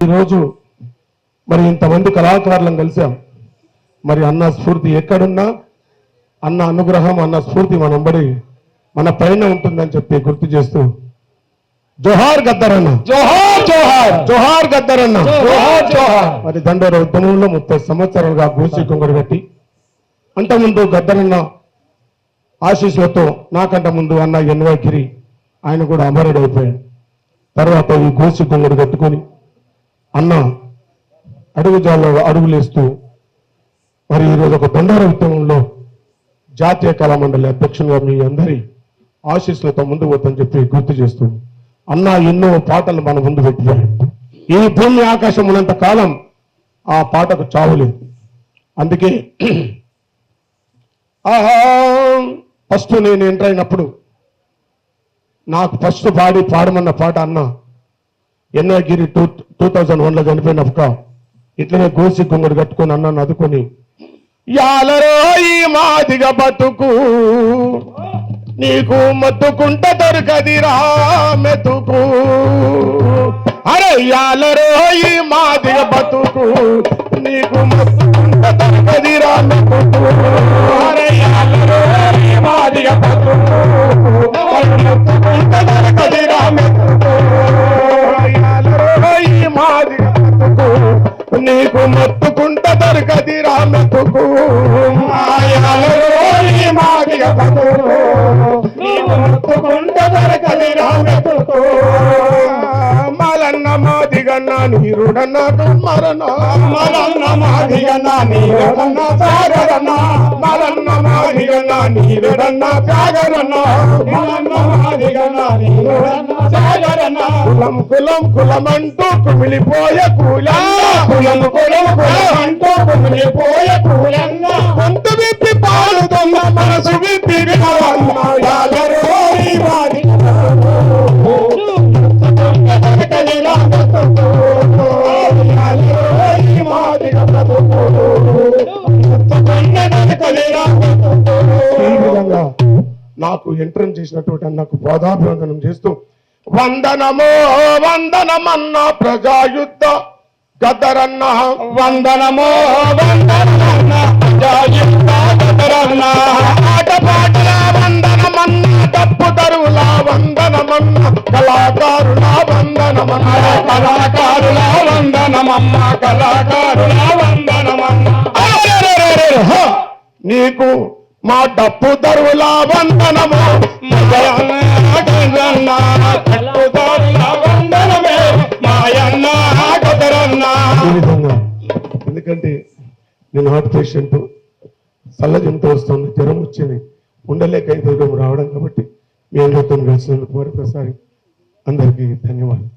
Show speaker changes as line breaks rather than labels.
ఈరోజు మరి ఇంతమంది కళాకారులను కలిసాం. మరి అన్న స్ఫూర్తి ఎక్కడున్నా అన్న అనుగ్రహం అన్న స్ఫూర్తి మన పైన ఉంటుందని చెప్పి గుర్తు చేస్తూ జోహార్ గద్దరన్న,
జోహార్ జోహార్,
జోహార్ గద్దరన్న,
జోహార్ జోహార్.
మరి దండోర ఉద్యమంలో 30 సంవత్సరాలుగా గోసి కొంగడు కట్టి అంతకుముందు గద్దరన్న ఆశీస్సులతో నాకంట ముందు అన్న ఎన్వైగిరి ఆయన కూడా అమరుడైపోయాడు. తర్వాత ఈ గోసి కొంగడు కట్టుకొని అన్న అడుగుజాల్లో అడుగులేస్తూ మరి ఈరోజు ఒక దండోర ఉద్యమంలో జాతీయ కళామండలి అధ్యక్షులుగా మీ అందరి ఆశీస్సులతో ముందు పోతని చెప్పి గుర్తు చేస్తూ అన్న ఎన్నో పాటలు మన ముందు పెట్టాడు. ఈ భూమి ఆకాశం ఉన్నంత కాలం ఆ పాటకు చావులేదు. అందుకే ఫస్ట్ నేను ఎంటర్ అయినప్పుడు నాకు ఫస్ట్ పాడమన్న పాట అన్న ఎన్ఐగిరి 2001లో చనిపోయినప్పుడు ఇట్లనే గోసి గుమ్మడి కట్టుకొని అన్నాను అదుకొని యాలరో ఈ మాదిగ బతుకు నీకు మత్తుకుంట దొరకదిరా మెతుకు, అరే యాలరో ఈ మాదిగ బతుకు నీకు మత్తుకుంట దొరకదిరా మెతుకు, అరే యాలరో ఈ మాదిగ బతుకు మత్తుకుంట దొరకదిరా మెతుకు, యాలరో ఈ మాదిగ బతుకు నీకు మత్తుకుంట దొరకదిరా మెతుకు, యాలరో ఈ మాదిగ బతుకు మలన్న మాదిగన్న నీరుడన్న మరణ, మలన్న మాదిగన్న నీరుడన్న సాగరన్న, మలన్న మాదిగన్న నీరుడన్న సాగరన్న, మలన్న మాదిగన్న నీరుడన్న సాగరన్న, కులం కులం కులమంటూ కుమిలిపోయే కూలన్న, కులం కులం కులమంటూ కుమిలిపోయే కూలన్న, కొంత విప్పి పాడుతున్న మనసు విప్పి వినవన్న నాకు ఎంట్రన్స్ చేసినటువంటి నాకు బోధాభివందనం చేస్తూ వందనమో వందనమన్న ప్రజాయుద్ధ గద్దరన్న, వందనమో వందనమన్న ప్రజాయుద్ధ గద్దరన్న, ఆటపాటల వందనమన్న తప్పు తరువుల వందనమన్న కళాకారుల వందనమన్న, కళాకారుల వందనమన్న, కళాకారుల వందనమన్న, నీకు మా డప్పు తరువుల వందనము వందనమే మాయన్న గద్దరన్న. ఈ విధంగా ఎందుకంటే నేను హార్ట్ పేషెంట్, చల్లజంతో వస్తుంది, జ్వరం వచ్చింది, ఉండలేక ఇంత దూరం రావడం కాబట్టి మీ అందరితో కలిసినందుకు మరొకసారి అందరికీ ధన్యవాదాలు.